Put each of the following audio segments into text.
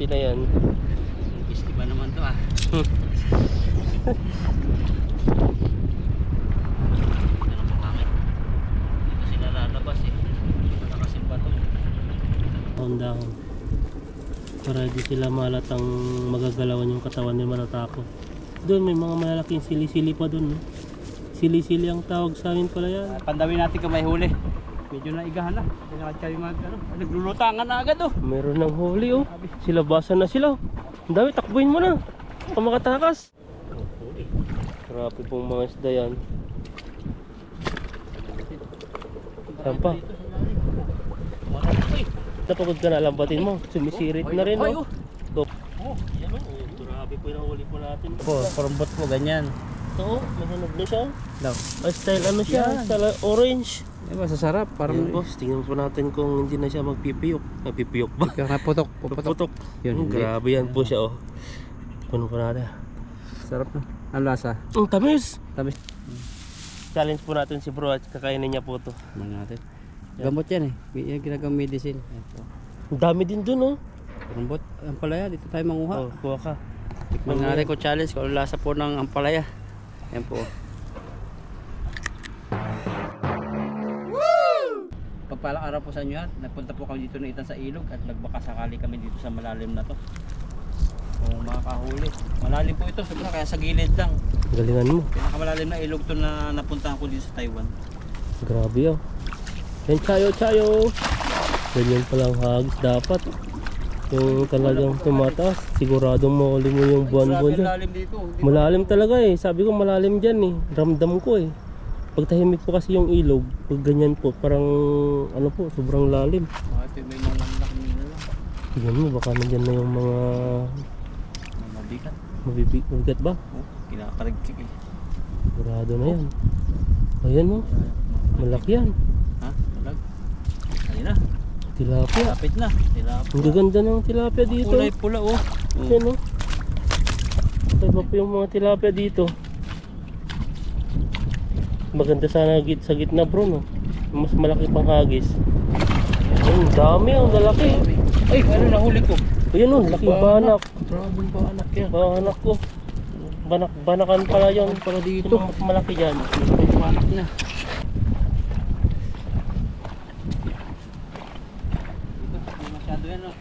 tilapia na yan. Iski ba naman to ah? Dito sila lalabas eh. Malakasin ba to? Dahon. Para di sila malatang magagalawan yung katawan nila, matatakot. Doon may mga malalaking sili-sili pa doon. No? Sili-sili ang tawag sa amin pala yan. Pandawin natin kung may huli. Medyo naigahan na. Naglulutangan na agad oh. Meron ng huli oh. Silabasan na sila. Ang dami, takbuhin mo na. Kung makatakas. Grabe pong mga isda yan. Saan pa? Napagod ka na, lambatin mo. Sumisirit na rin oh. Oh, yan oh. Grabe po yung huli po natin. Parambot mo ganyan. Oo, mahanap na siya. Daw. Style ano siya? Yan. Style orange. Diba sasarap? Parang boss, tingnan po natin kung hindi na siya magpipiyok. Magpipiyok ba? putok. Puputok. Yun, Grabe yan po siya oh. Puno po natin. Sarap na. Ang lasa? Ang tamis. Tamis. Challenge po natin si bro at kakainin niya po ito. Mga natin. Gamot yan eh. Yung ginagang medicine. Ito. Ang dami din dun oh. Parambot. Ampalaya. Dito tayo manguha. Oh, kuha ka. Mangyari ko challenge kung lasa po ng ampalaya. Yan po. Pagpalang araw po sa inyo at nagpunta po kami dito na itan sa ilog at nagbaka sakali kami dito sa malalim na to. Kung makakahuli. Malalim po ito, sobra kaya sa gilid lang. Galingan mo. Pinakamalalim na ilog to na napuntahan ko dito sa Taiwan. Grabe oh. Yan chayo. Ganyan palang hagis dapat. Yung talagang tumataas. Siguradong mahuli mo yung buwan-buwan dyan. Malalim dito. Malalim talaga eh. Sabi ko malalim dyan eh. Ramdam ko eh. Pag tahimik po kasi yung ilog, pag ganyan po, parang ano po, sobrang lalim. Ito may mga laking nila lang. Tignan mo, baka nandyan na yung mga Mabigat. mabigat ba? Oh, kinakaragkik eh. Sigurado na yan. Ayan mo, malaki yan. Ha? Malag? Ayun na. Tilapia. Lapit na. Tilapia. Ang gaganda ng tilapia dito. Kulay pula oh. Ayan o. Iba po yung mga tilapia dito. Maganda sana sa gitna bro no. Mas malaki pang hagis. Ang dami oh, lalaki. Ay, ano nahuli ko? Ayan o, laki banak. Grabe banak yan. Banak ko. Banakan pala yun. Para dito. Mas malaki dyan. Banak na. Masyado yan oh.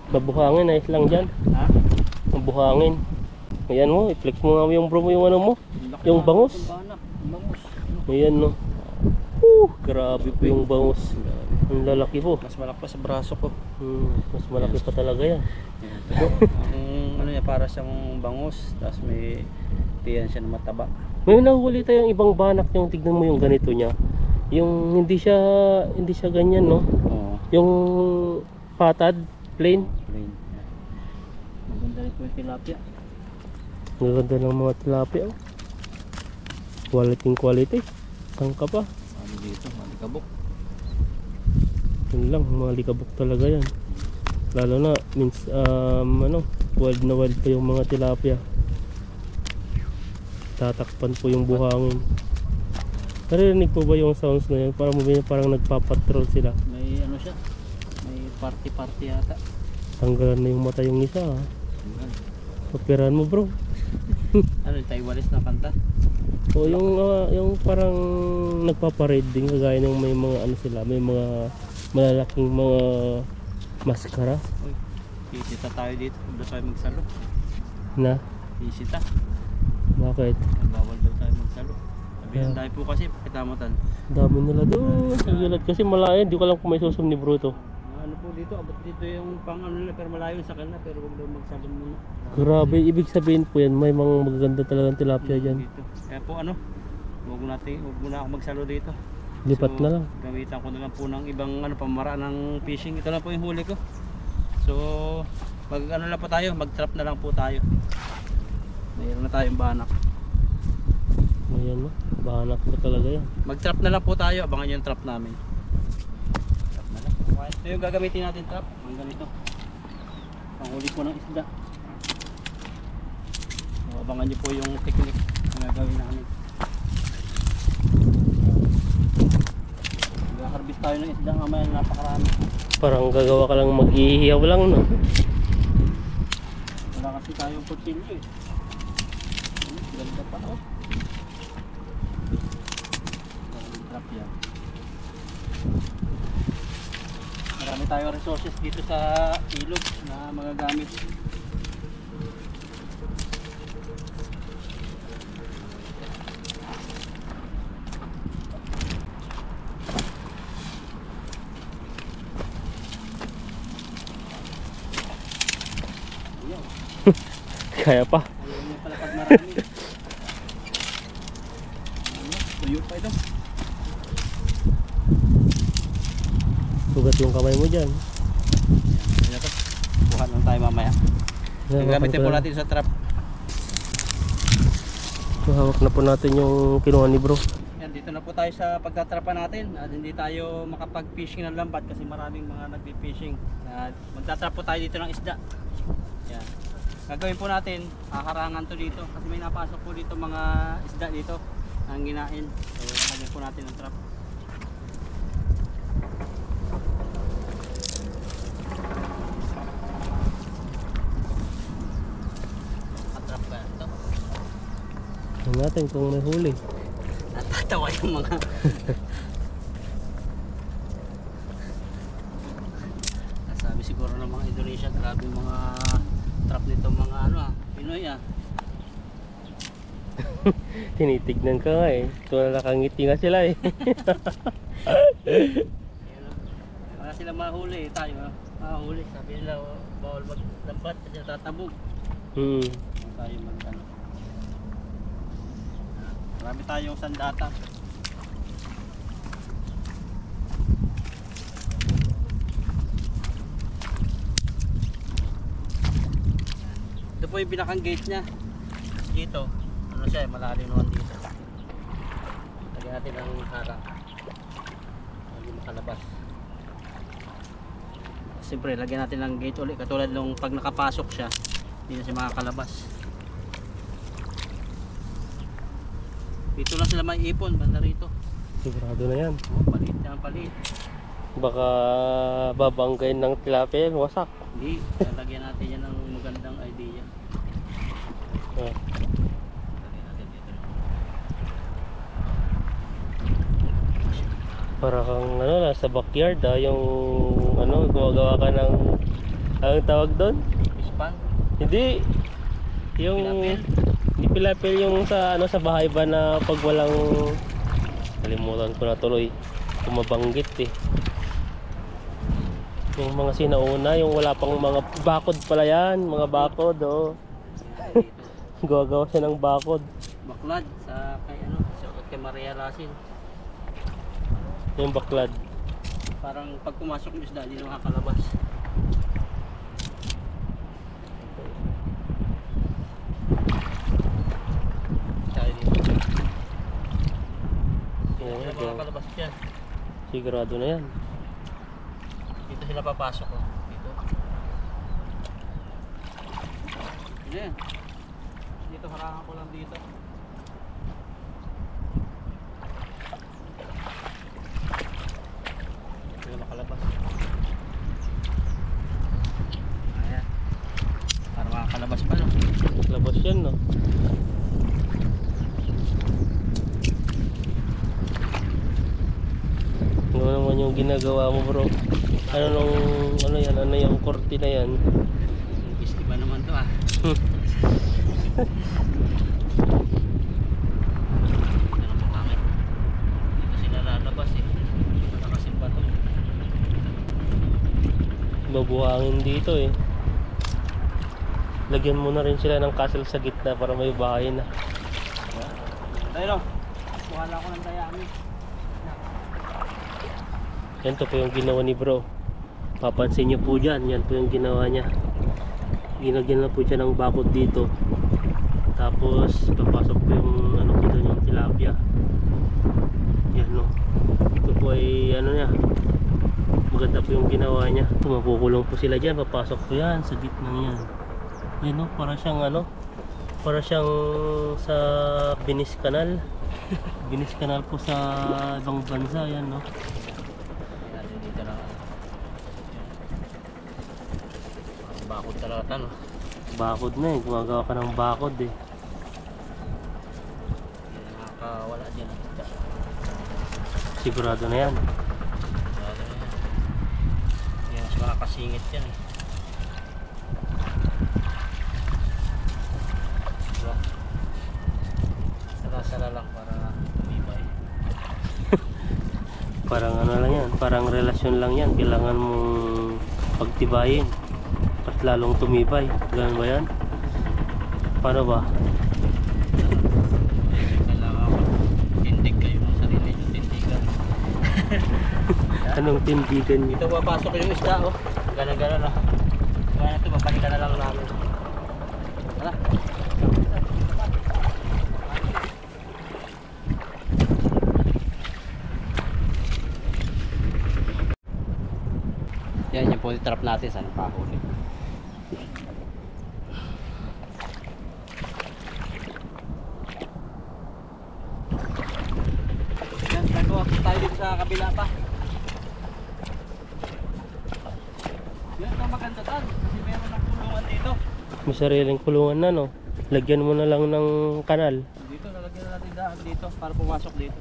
Mabuhangin, ayos lang dyan. Ha? Mabuhangin. Ayan mo, i-flex mo nga yung bro mo yung ano mo. Yung bangus. Banak. Bangus. Ayan no. Grabe po yung bangus. Ang lalaki po. Mas malaki pa sa braso ko. Mas malaki pa talaga yan. Ang ano yan, para siyang bangus. Tapos may tiyan siya na mataba. May nahuli tayong ibang banak yung tignan mo yung ganito niya. Yung hindi siya ganyan no. Oo. Yung patad, plain. Plain. Maganda rin po yung tilapia. Ang ganda ng mga tilapia oh. Quality. Saan ka pa? Ano dito? Malikabok. Yun lang, mga likabok talaga yan. Lalo na, wild na wild pa yung mga tilapia. Tatakpan po yung buhangin. Narinig po ba yung sounds na yun? Parang nagpapatrol sila. May ano siya? May party yata. Tanggalan na yung mata yung isa ha. Operahan mo bro. Ano yung Taiwanese na kanta? O yung parang nagpaparade din kagaya ng may mga ano sila, may mga malalaking mga maskara. Uy, isita tayo dito. Doon tayo magsalo. Na? Isita. Bakit? Bawal daw tayo magsalo. Sabihan tayo po kasi pakitamutan. Dami nila doon. Sigilat kasi malayo. Hindi ko alam kung may susum ni Bruto. Ano po dito? Abot dito yung pang ano nila pero malayo sa kanila pero huwag daw magsalo muna. Grabe, ibig sabihin po yan, may mga magaganda talagang tilapia dyan. Dito. Kaya po ano, huwag muna ako magsalo dito. Lipat na lang. Gamitan ko na lang po ng ibang ano, pamaraan ng fishing. Ito lang po yung huli ko. So, mag ano lang po tayo, mag-trap na lang po tayo. Mayroon na tayong banak. Ayan no, bahanak po talaga yan. Mag-trap na lang po tayo, abangan yung trap namin. Trap na lang. Ito yung gagamitin natin trap, ang ganito. Panghuli po ng isda. So, abangan nyo po yung technique na gagawin namin. Mag-harvest tayo ng isda, mamaya napakarami. Parang gagawa ka lang mag-ihiyaw lang no. kasi tayong kutsilyo eh. Ganda pa oh. Maraming trap yan. Marami tayong resources dito sa ilog na magagamit. Kaya pa. Ayaw niya pala pag marami. Ano? Tuyo pa ito. Sugat yung kamay mo dyan. Ayan to. Buhat lang tayo mamaya. Gagamitin po natin sa trap. So, hawak na po natin yung kinuha ni bro. Yan, dito na po tayo sa pagtatrapa natin. At hindi tayo makapag-fishing ng lambat kasi maraming mga nagpi-fishing. At magtatrap po tayo dito ng isda. Yan. Gagawin po natin, haharangan to dito kasi may napasok po dito mga isda dito ang ginain. So, lagyan po natin ng trap. Trap ba ito? Tingnan natin kung may huli. Natatawa yung mga nasabi siguro ng mga Indonesia, grabe mga trap nito mga ano Pinoy Tinitignan ka nga eh. So nakangiti nga sila eh. Wala sila mahuli, tayo mahuli. Sabi nila bawal maglambat kasi tatabog. Tayo mag ano. Marami tayong sandata. Ito po yung pinakang gate niya. Dito, ano siya, malalim naman dito. Lagyan natin ang harang. Hindi makalabas. Siyempre, lagyan natin ng gate ulit. Katulad nung pag nakapasok siya, hindi na siya makakalabas. Dito lang sila may ipon, banda rito. Sigurado na yan. Oh, palit na palit. Baka babanggain ng tilapia yan, wasak. Hindi, lagyan natin yan ng magandang idea. Ah. Lagyan natin dito. Para kang ano, nasa backyard yung ano, gumagawa ka ng anong tawag doon? Fish pan, Hindi. Yung pilapil. hindi pilapil yung sa ano sa bahay ba na pag walang kalimutan ko na tuloy. Kumabanggit eh. Yung mga sinauna, yung wala pang mga bakod pala yan, mga bakod oh. Dito. Gagawa siya ng bakod. Baklad sa kay ano, sa kay Maria Lasin. Yung baklad. Parang pag pumasok yung isda, hindi na makakalabas. Tayo dito. Hindi Oo, na makakalabas dyan. sigurado na yan. Dito sila papasok oh. Dito. Yan. Dito harangan ko lang dito. Hindi na makalabas. Ayan. Para makakalabas pa no. Labas yan no. Ano naman yung ginagawa mo bro? Ano nung ano yan? Ano yung korte na yan? Imbis ba naman to ah. Ano po bakit? Dito sila lalabas eh. Dito nakasimba to. Mabuhangin dito eh. Lagyan mo na rin sila ng castle sa gitna para may bahay na. Tayo no. Kuha lang ako ng dayami. Yan to po yung ginawa ni bro. Papansin nyo po dyan. Yan po yung ginawa niya. Ginagyan na po siya ng bakod dito. Tapos papasok po yung ano po doon, yung tilapia. Yan no. Ito po ay ano niya. Maganda po yung ginawa niya. Mapukulong po sila dyan. Papasok po yan sa gitna yan. Yan no. Para siyang ano. Para siyang sa Venice Canal. Venice Canal po sa ibang bansa. Yan no. Dito lang. Bakod talaga no. Bakod na eh. Gumagawa ka ng bakod eh. Hindi na makakawala dyan ang isda. Sigurado na yan. Sigurado na yan. Hindi mas makakasingit yan eh. Diba? Sala-sala lang para tumibay. Parang ano lang yan. Parang relasyon lang yan. Kailangan mong pagtibayin. At lalong tumibay. Ganun ba yan? Paano ba? Kailangan tindig kayo ng sarili yung tindigan. Anong tindigan niyo? Dito papasok yung isda oh. Gana-gana na. Kaya ito babalikan na lang namin. Tara. Yan yung po trap natin sa napahuli. Yan, gagawa po tayo dito sa kabila pa. Yan ang maganda tan, kasi meron ng kulungan dito. May sariling kulungan na no. Lagyan mo na lang ng kanal. Dito, lalagyan na natin daan dito para pumasok dito.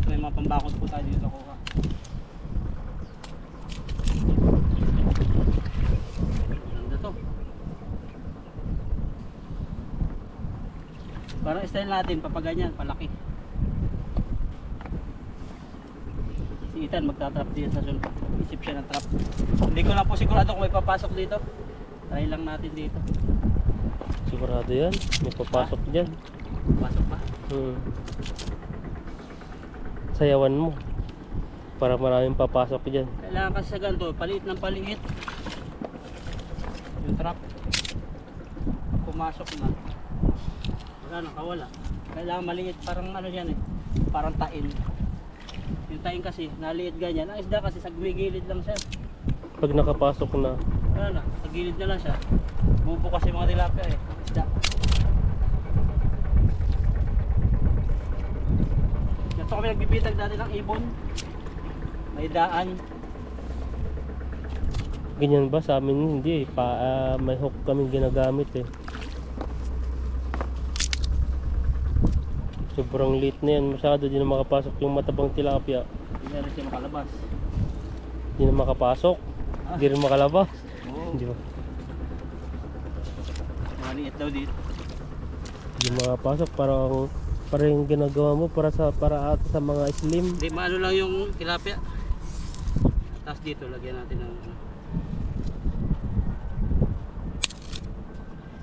May mga pambakot po tayo dito kuha. Ganda to. Parang style natin, papaganyan, palaki. Si Ethan magtatrap din sa sunod. Isip siya ng trap. Hindi ko lang po sigurado kung may papasok dito. Try lang natin dito. Sigurado yan. May papasok dyan. Pasok pa. Sayawan mo. Para maraming papasok dyan. Kailangan kasi sa ganito, paliit ng paliit. Yung trap. Pag pumasok na. Wala, nakawala. Kailangan maliit, parang ano yan eh. Parang tain. Yung tain kasi, naliit ganyan. Ang isda kasi sa gumigilid lang siya. Pag nakapasok na, Wala na, sa gilid na lang siya. Bubo kasi mga tilapia eh. Isda. Ito kami nagbibitag dati ng ibon. May daan. ganyan ba? Sa amin hindi eh. May hook kaming ginagamit eh. Sobrang liit na yan. Masyado di na makapasok yung matabang tilapia. Hindi na rin siya makalabas. Di na makapasok. Di rin makalabas. Oo. Di ba? Maliit daw dito. Di makapasok. Parang yung ginagawa mo para sa mga slim. Hindi, maano lang yung tilapia. Tapos dito, lagyan natin ng ano.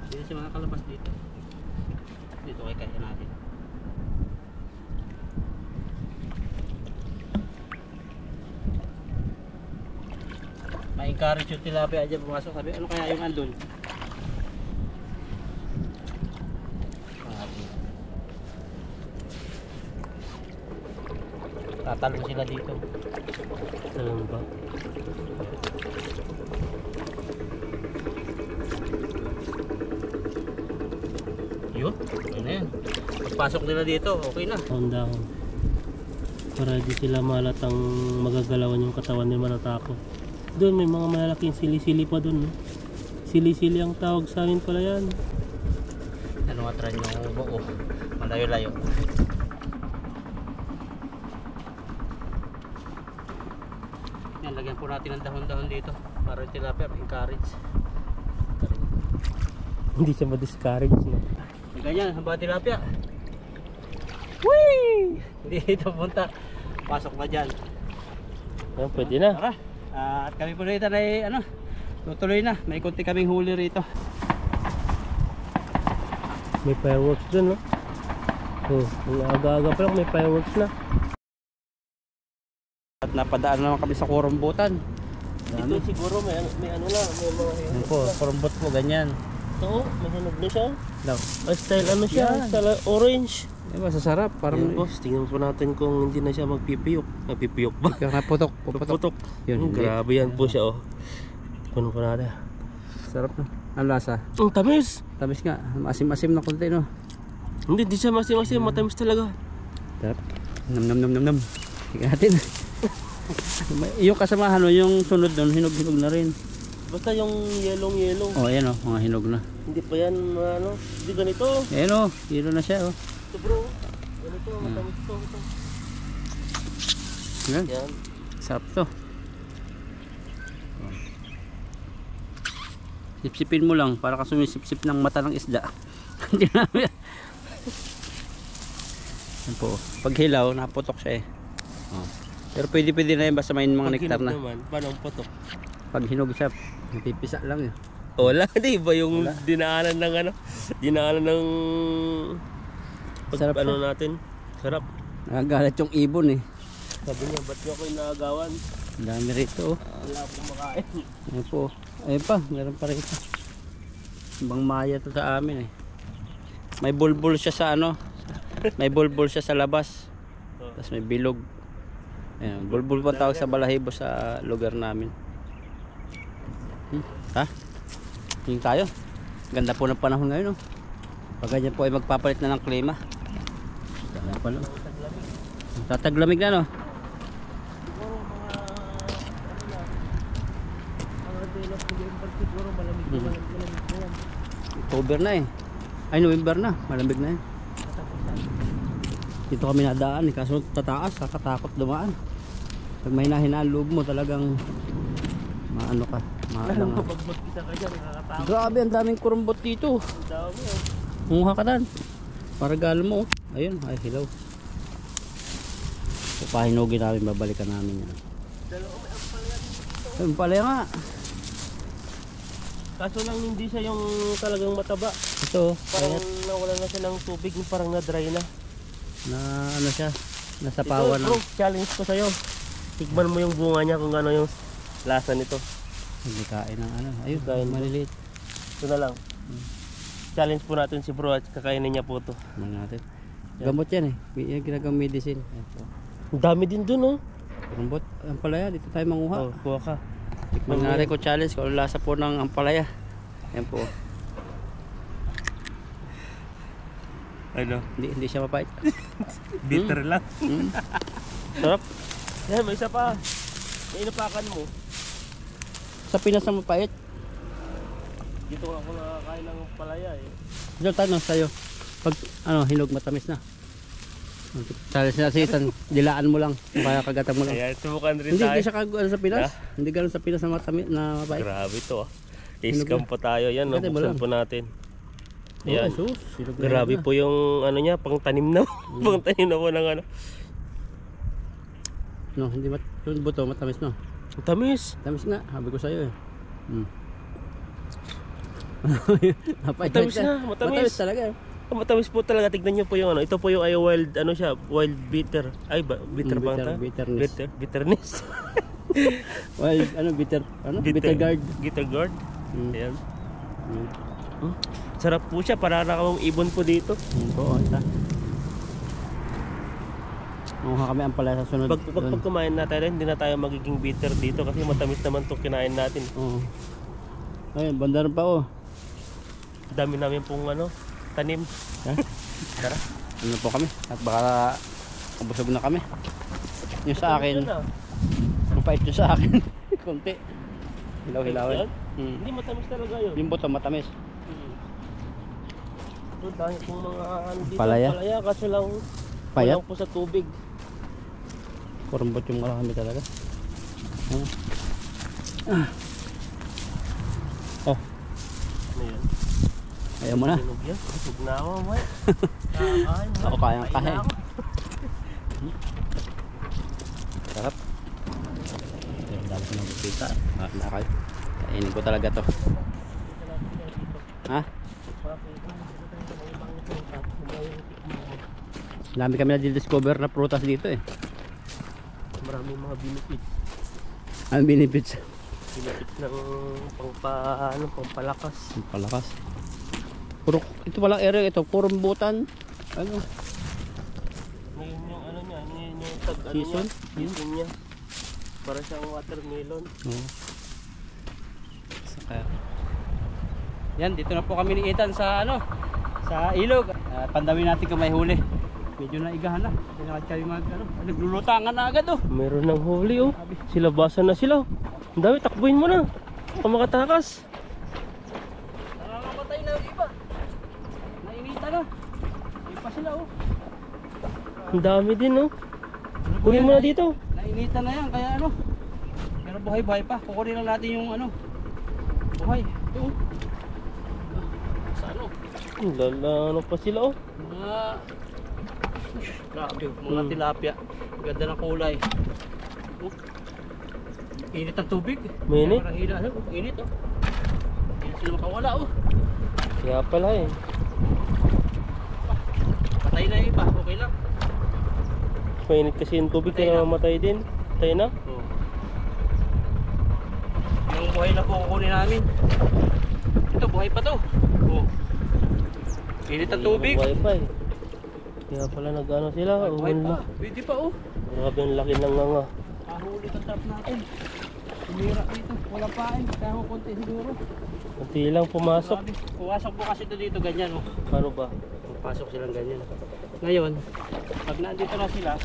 Hindi na siya makakalabas dito. Dito kay kaya natin. Ma-encourage yung tilapia dyan pumasok. Sabi, ano kaya yung andun? Tatalon sila dito. Alam ba? Yun, ano yan. Pagpasok nila dito, okay na. Down. Para di sila malatang magagalawan yung katawan ni Manatako. Doon may mga malalaking sili-sili pa doon. No? Sili-sili ang tawag sa amin pala yan. Ano nga try yung buo? Malayo-layo. Yan, lagyan po natin ng dahon-dahon dito para yung tilapia ma-encourage. Hindi siya ma-discourage no? Ganyan, hamba tilapia. Whee! Hindi ito punta. Pasok na dyan. Ayan, pwede na. Tara. At kami po rito ay ano, tutuloy na. May konti kaming huli rito. May fireworks doon no? Ang aga-aga pa lang may fireworks na. At napadaan naman kami sa kurumbutan. Dito siguro may ano na, may mga Yan po, kurumbot po ganyan. ito, may hinog na siya. Daw. Style ano siya? Yan. Style orange. Diba, sasarap. Yan boss, tingnan po natin kung hindi na siya magpipiyok. Magpipiyok ba? Putok. Puputok. Yun, hindi. Grabe yan po siya oh. Puno po natin. Sarap na. Ang lasa. Ang tamis. Tamis nga. Asim-asim na konti no. Hindi, di siya masim-masim. Matamis talaga. Sarap. Nam. Tingnan natin. Yung kasamahan no, yung sunod nun, hinog-hinog na rin. Basta yung yellow. Oh, ayan oh, mga hinog na. Hindi pa yan ano, hindi ganito. Ayan oh, yellow na siya oh. Ito bro, ganito, matamis to. Ito. Yan, Yan. sarap to. Sipsipin mo lang para ka sumisipsip ng mata ng isda. Hindi namin. Yan po. Pag hilaw, naputok siya eh. Oh. Pero pwede na yan basta may mga nektar na. Naman, paano ang putok? Pag hinog siya, napipisa lang eh. Wala, di ba yung dinaanan ng ano? Dinaanan ng Sarap ano siya. natin? Sarap. Nagagalit yung ibon eh. Sabi niya, ba't niyo ako inaagawan? Ang dami rito oh. Wala akong makain. Ayan po. Ayun pa, meron pa rito. Ibang maya to sa amin eh. May bulbul siya sa ano. May bulbul siya sa labas. Tapos may bilog. Ayan, bulbul pa tawag sa balahibo sa lugar namin. Ha? Tingin tayo. Ganda po ng panahon ngayon oh. Pag ganyan po ay magpapalit na ng klima. Ganda pa lang. Tataglamig na no. Siguro mga November siguro malamig na yan. October na eh. Ay November na, malamig na yan. Dito kami nadaan eh, kaso tataas, kakatakot dumaan. Pag may nahinaan loob mo talagang maano ka, Alam mo, pag magkita ka dyan, nakakatakot. Grabe, ang daming kurumbot dito. Ang dami oh. Munga ka dan. Para galo mo. Ayun, ay hilaw. Papahinugin namin, babalikan namin yan. Dalawa may ampalaya dito. Ayun pala nga. Kaso lang hindi siya yung talagang mataba. Ito, Parang kaya nawala na siya ng tubig, parang na-dry na. na ano siya, nasa pawa Ito, na. bro, challenge ko sa'yo. Tikman mo yung bunga niya kung ano yung lasa nito. Hindi kain ng ano. Ayun, Kain mo. maliliit. Ito na lang. Challenge po natin si bro at kakainin niya po ito. Ano natin. Gamot yan eh. Yung ginagang medicine. Ito. Ang dami din dun oh. Kurumbot, ampalaya, dito tayo manguha. Oh, kuha ka. Mangyari ko challenge kung ano lasa po ng ampalaya. Yan po. Ano? Hindi siya mapait. Bitter lang. Sarap. Yan, may isa pa. May inapakan mo. Sa Pinas na mapait. Dito ako nakakain ng palaya eh. Dito tayo sa'yo. Pag ano, hinog matamis na. Challenge na si Ethan, dilaan mo lang. Kaya kagatan mo lang. Ayan, subukan rin Hindi, tayo. hindi siya ano sa Pinas. Yeah? Hindi ganoon sa Pinas na matamis na mapait. Grabe to ah. I-scam po tayo. Yan, Ganda ba buksan lang? po natin. Oh, Ayan. sus, hinog na Grabe hinog na. po yung ano niya, pang tanim na. Pang tanim na po ng ano. No, hindi yung buto matamis no. Ang tamis. Tamis nga, sabi ko sa'yo eh. Mapait Matamis siya. na, matamis. Matamis talaga eh. Ang matamis po talaga. Tignan niyo po yung ano. Ito po yung ay wild, ano siya, wild bitter. Ay, bitter ba ito? Bitterness. Bitterness. Well, ano, bitter guard. Bitter guard. Mm. Ayan. Mm. Sarap po siya. Para na akong ibon po dito. Oo, ito. Mukha kami ang pala sa sunod. Pag kumain na tayo, hindi na tayo magiging bitter dito kasi matamis naman itong kinain natin. Oo. Ayun, bandaran pa oh. Dami namin pong ano, tanim. Ha? Tara. Ano po kami? At baka kabusog na kami. Yung sa akin, Ito na. mapait yung sa akin. Kunti. Hilaw-hilawin. Yan? Hindi matamis talaga yun. Yung buto matamis. Ito dahil kung mga ano dito, Palaya? kaso lang Payat? kulang po sa tubig. Kurumbot yung marami talaga. Oh, Ano yan? ayaw mo na. Sinog yan. Busog na ako, Mike. Kakain mo. Ako kayang Kain na kain. ako. Sarap. Ayun, dami ko ng butita. Nakakay. Kainin ko talaga to. Ha? Dami kami na-discover na prutas dito eh. Maraming mga benefits. Ang benefits. Benefits ng pampalakas. Ang palakas. Puro, ito palang area ito. Puro butan. Ano? Ngayon yung ano niya, ngayon yung tag ano Season? niya, season niya. Para siyang watermelon. Oo. Saka. Yan, dito na po kami ni Ethan sa ano? Sa ilog. Pandawin natin kung may huli. Medyo naigahan na. Kaya kami naglulutangan na agad oh. Meron ng huli oh. Silabasan na sila. Ang dami, takbuhin mo na. Makatakas. Nangangamatay na yung iba. Nainita na. Hindi pa sila oh. Ang dami din, no? Kunin mo na dito. Nainita na yan, kaya ano. Pero buhay-buhay pa. Kukunin lang natin yung ano. Buhay. Ito oh. Sa ano? Ano pa sila, oh? Mga... Grabe, mga tilapia. Ganda ng kulay. Oh. Init ang tubig. Mainit? Parang hila. Ano? Init oh. Hindi sila makawala oh. Kaya pala eh. Patay na yung iba. Okay lang. Mainit kasi yung tubig, Patay kaya na. mamatay din. Patay na. Oh. Yung buhay na po kukunin namin. Ito, buhay pa to. Oh. Init ang tubig. Buhay pa eh. Kaya pala nag-ano sila. Buhay pa. Umula. Pwede pa oh. Grabe ang laki ng nga. Ahuli ang trap natin. Tumira dito. Walang pain. Kaya ako konti siguro. Kunti lang pumasok. Grabe. Pumasok po kasi ito dito ganyan oh. Ano ba? Pasok silang ganyan. Ngayon, pag nandito na sila,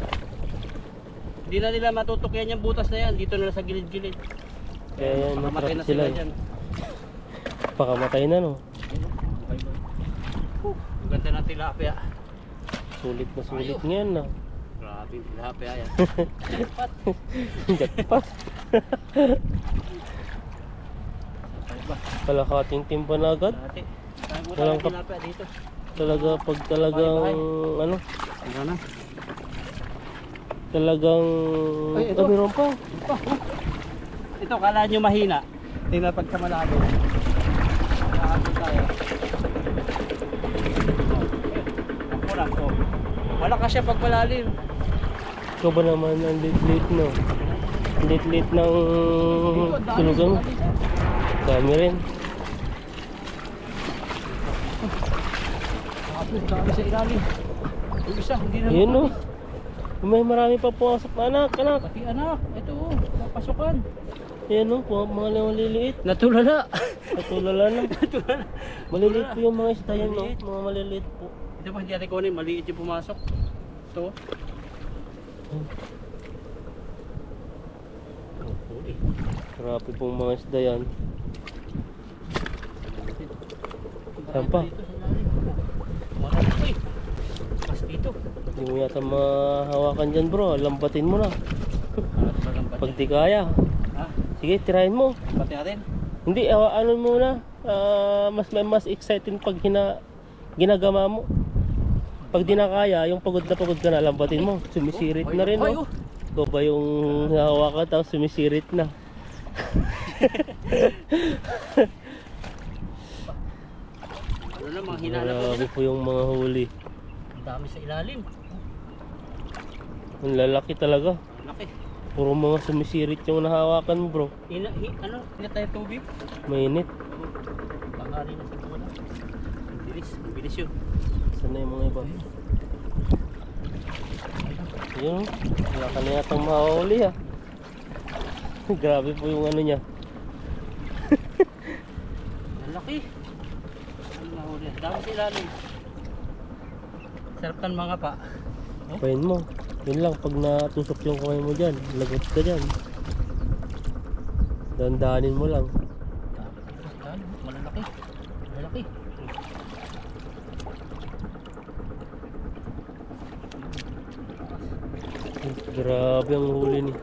hindi na nila matutukyan yung butas na yan. Dito na sa gilid-gilid. Kaya yan, makamatay na matrap sila sila eh. dyan. Pakamatay na, no? Ang ganda ng tilapia. Sulit na sulit Ayaw. ngayon na. Grabe yung tilapia yan. Jackpot. Jackpot. Ay ba? Kalakating timba na agad. Dati. Tayo mo Walang tayo tilapia dito. Talaga pag talagang ano, Ano na? talagang Ay, ito. meron pa. Ito, kala nyo mahina. Tingnan pagka malago. Nakakapit tayo. Ako lang, oh. Malakas siya pag malalim. Ikaw ba naman ang lit-lit, no? Lit-lit ng tulugan mo. Dami rin. Dami sa ilalim. Yung isa, hindi na Yun, no? May marami pa pumasok na anak. Pati anak, ito oh, papasukan. Yan, no? Mga maliliit. Natulala. Natulala lang. Natulala. Maliliit po yung mga isda yan, no? Maliliit. Mga maliliit po. Ito pa, hindi natin kunin, maliit yung pumasok. Ito. Grabe pong mga isda yan. Saan pa? Marami pa eh. Mas dito. Hindi mo yata mahawakan dyan, bro. Lambatin mo na. Pag di kaya. Ha? Sige, tirahin mo. Pati natin? Hindi, ano muna. Mas exciting pag ginagama mo. Pag di na kaya, yung pagod ka na, lambatin mo. Sumisirit na rin, no? Ikaw ba yung hawakan tapos sumisirit na? Ano na, mga hinala ko Grabe na. po yung mga huli. Ang dami sa ilalim. Ang lalaki talaga. Laki. Puro mga sumisirit yung nahawakan mo, bro. Ano? Hindi tayo tubig? Mainit. Tanghali na siguro na. Ang bilis. Ang bilis yun. Saan na yung mga iba? Yun, wala ka na yatang mahuli, ha. Grabe po yung ano niya. Ang laki. Ano nahuli? Dami sa ilalim. Sarap tan mga pa. Pain mo. Yun lang, pag natusok yung kamay mo dyan, lagot ka dyan. Dandanin mo lang. Malalaki. Malalaki. Grabe ang huli ni.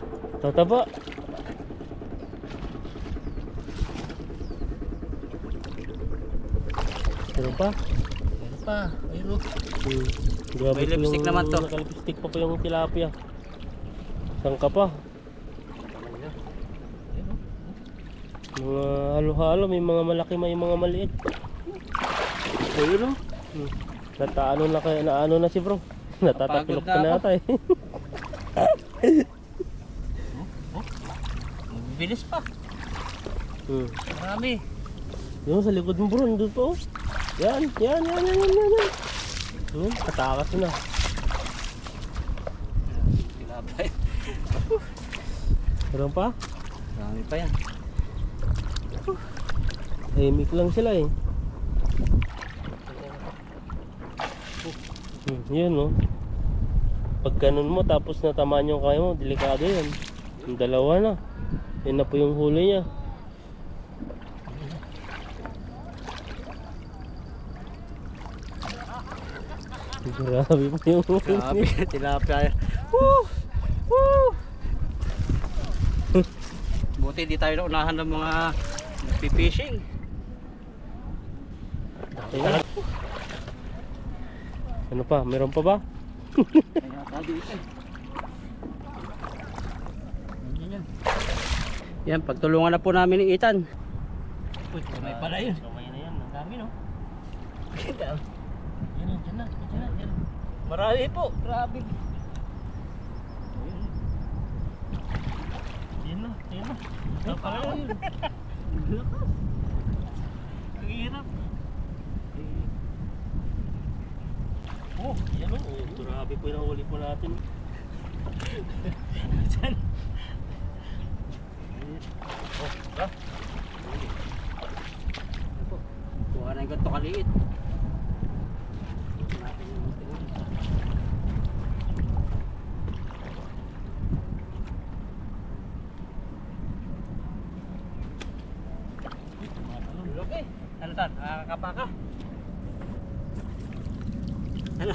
Tataba. Ano pa? Meron pa. Ayun o. Grabe May po lipstick yung, naman to. Naka-lipstick pa po yung tilapia. Saan ka pa? Mga halo-halo, may mga malaki, may mga maliit. Ayun o. Nataano na kaya, naano na si bro. Natatakilok Napagod ka na na ako. ata eh. Bilis pa. Marami. Yung sa likod mo bro, nandun pa oh. Yan. Katakas na. Tinapay. Meron pa? Marami pa yan. Tahimik lang sila eh. Yun no. Pag ganun mo tapos natamaan yung kaya mo, delikado yan. Yung dalawa na. Yun na po yung huli niya. Grabe po yung Grabe, tilapia. Woo! Woo! Buti di tayo naunahan ng mga nagpipishing. Ano pa? Meron pa ba? Kaya tabi ito. Yan, pagtulungan na po namin ni Ethan. Uy, kamay pala yun. Kamay na yan. Ang dami no? Yan, Yan na. marami po, grabe. Yan na. Ito pala yun. Ang hirap. Oh, yan o. Grabe po yung nahuli po natin. Saan? Kuha na yung ganito kaliit. Okay. Ano tan? Nakakapa ka? Ano?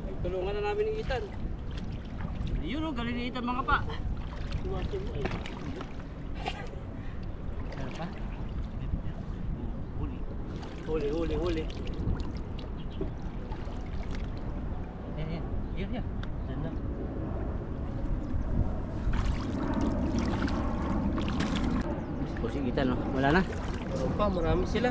Ay, tulungan na namin ni Ethan. Ayun o, galing ni Ethan mga pa. Tumasin mo eh. Ano pa? Huli. Huli. Yan. Yan na. O si Ethan o, wala na. Meron pa, marami sila.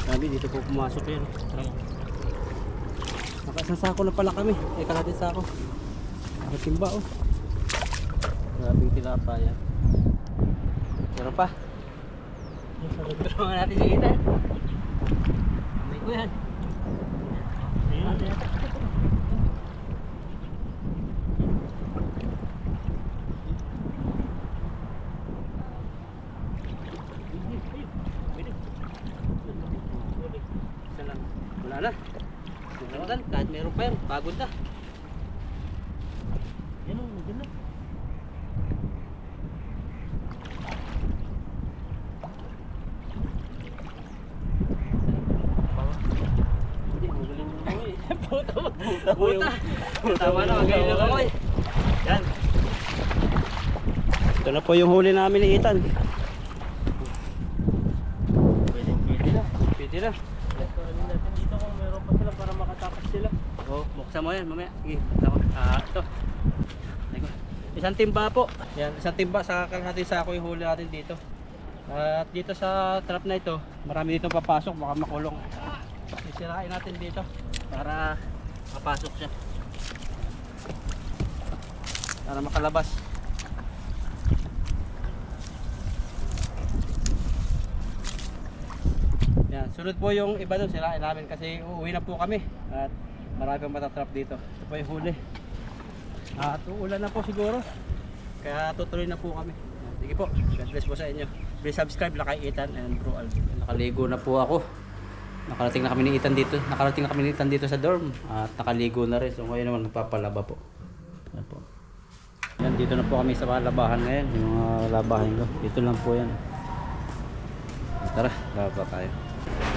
Sabi dito po pumasok yan. Nakasasako na pala kami. Eka natin sako. Nakatimba o. Grabing tilapia. Meron pa. Tulungan natin si Ethan. May ko yan. Ayun. Wala na. Nakalimutan, kahit meron pa yan, pagod na. Yan o, yan na. Hindi, magaling mo naman eh. Puta. Tama na, magaling lang ako eh. Yan. Ito na po yung huli namin ni Ethan. Pwede na. Pwede na. Kunin natin dito kung meron pa sila para makatakas sila. Oh, buksan mo yan mamaya. Sige, ito. Ayun. Isang timba po. Yan, isang timba sa kalahati sako yung huli natin dito. At dito sa trap na ito, marami dito papasok, baka makulong. Sisirain natin dito para mapasok siya. Para makalabas. Yan, sunod po yung iba doon, sirain namin kasi uuwi na po kami. At marami pang matatrap dito. Ito po yung huli. At uulan na po siguro. Kaya tutuloy na po kami. Sige po, God bless po sa inyo. Please subscribe na kay Ethan and Bro Alvin. Nakaligo na po ako. Nakarating na kami ni Ethan dito sa dorm. At nakaligo na rin. So ngayon naman magpapalaba po. Yan po. Yan, dito na po kami sa mga labahan ngayon. Yung mga labahan ko. Dito lang po yan. Tara, laba tayo.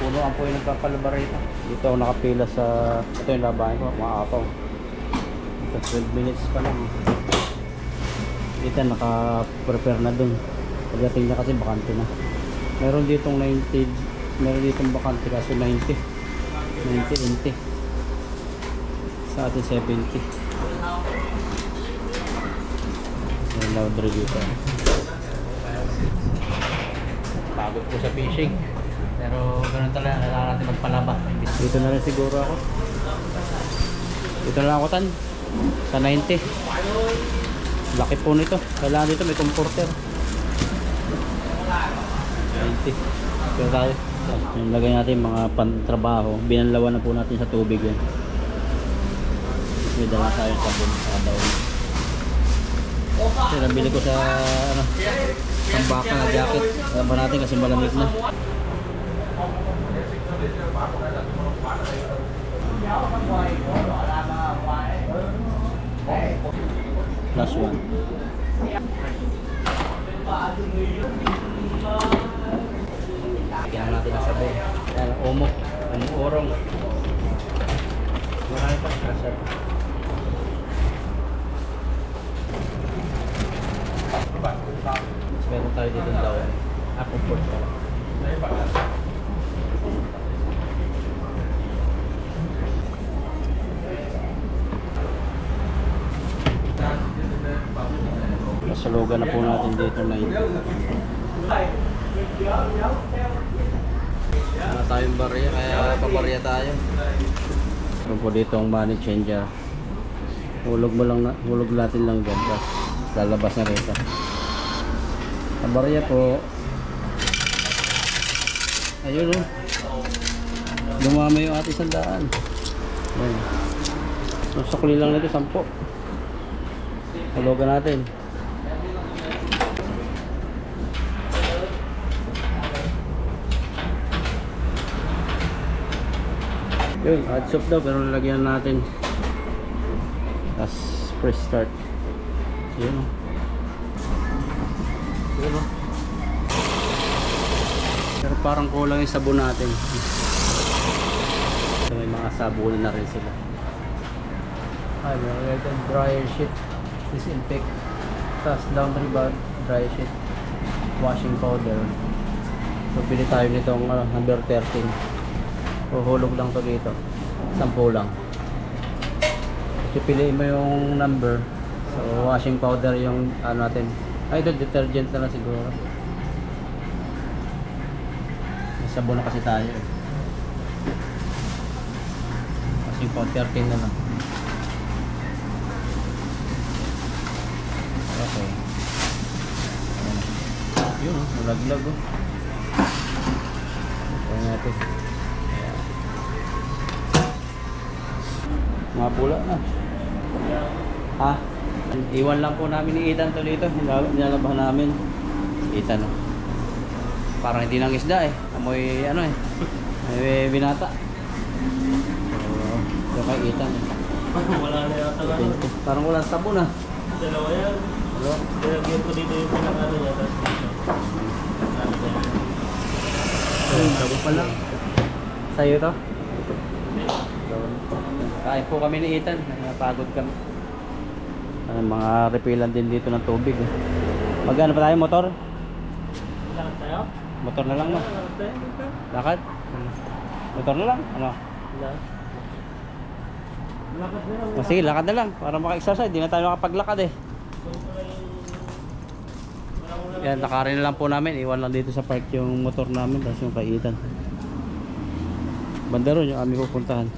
Punuan po yung nagpapalaba rito. Dito ako nakapila sa... Ito yung labahan ko, mga apaw. Ito 12 minutes pa lang. Dito naka-prepare na dun. Pagdating na kasi bakante na. Meron ditong 90. Meron ditong bakante kasi 90. 90. Sa atin 70. Yung laundry dito. Pagod po sa fishing. Pero ganun talaga, kailangan natin magpalaba. Dito na rin siguro ako. Dito na lang ako tan. Sa 90. Laki po nito. Kailangan dito may comforter. 90. Pero tayo. Yung lagay natin mga pantrabaho. Binanlawan na po natin sa tubig yan. May dala tayo sa sabon sa daon. Kasi nabili ko sa ano, tambaka na jacket. Alam ba natin kasi malamig na. Last one. Lagyan natin ang sabon. Yan, umok. Umurong. Marami pa. Kasar. Meron tayo dito daw. Apple pork pala. Nasulugan na po natin dito na yun. Wala tayong barya, kaya pabarya tayo. Ito po dito ang money changer. Hulog mo lang, hulog natin lang dyan. Tapos lalabas na rito. Ang barya po. Ayun o. Dumami yung ating sandaan. Ayan. So, sukli lang nito, 10. Hulugan natin. Yun, adds up daw pero lalagyan natin. Tapos press start. Yun o. Yun o. Pero parang kulang yung sabon natin. So, may mga sabunin na rin sila. Ay, meron dryer sheet. Disinfect. Tapos laundry bag, dryer sheet, washing powder. So pili tayo nitong number 13. Huhulog lang to dito. 10 lang. So piliin mo yung number. So washing powder yung ano natin. Ay, ito detergent na lang siguro. May sabon na kasi tayo. Washing powder 13 na lang. Okay. Yun, malaglag oh. Ayan natin. Ayan. Mga pula na. Ha? Iwan lang po namin ni Ethan to dito. Nilalabahan namin. Ethan oh. Parang hindi nang isda eh. Amoy ano eh. May binata. So, ito kay Ethan eh. Wala na yata ano. Parang walang sabon ah. Dalawa yan. Hello? Nilagyan ko dito yung pinakano niya. Tapos dito. Sabon pala. Sa'yo to? Kain po kami ni Ethan. Napagod kami. Mga refillan din dito ng tubig. Magkano pa tayo motor? Lakad tayo? Motor na lang no? Lakad tayo? Lakad? Motor na lang? Ano? Lakad na lang. Sige, lakad na lang. Para maka-exercise. Di na tayo makapaglakad eh. Yan, nakarin na lang po namin. Iwan lang dito sa park yung motor namin. Tapos yung kay Ethan. Banda ron yung aming pupuntahan.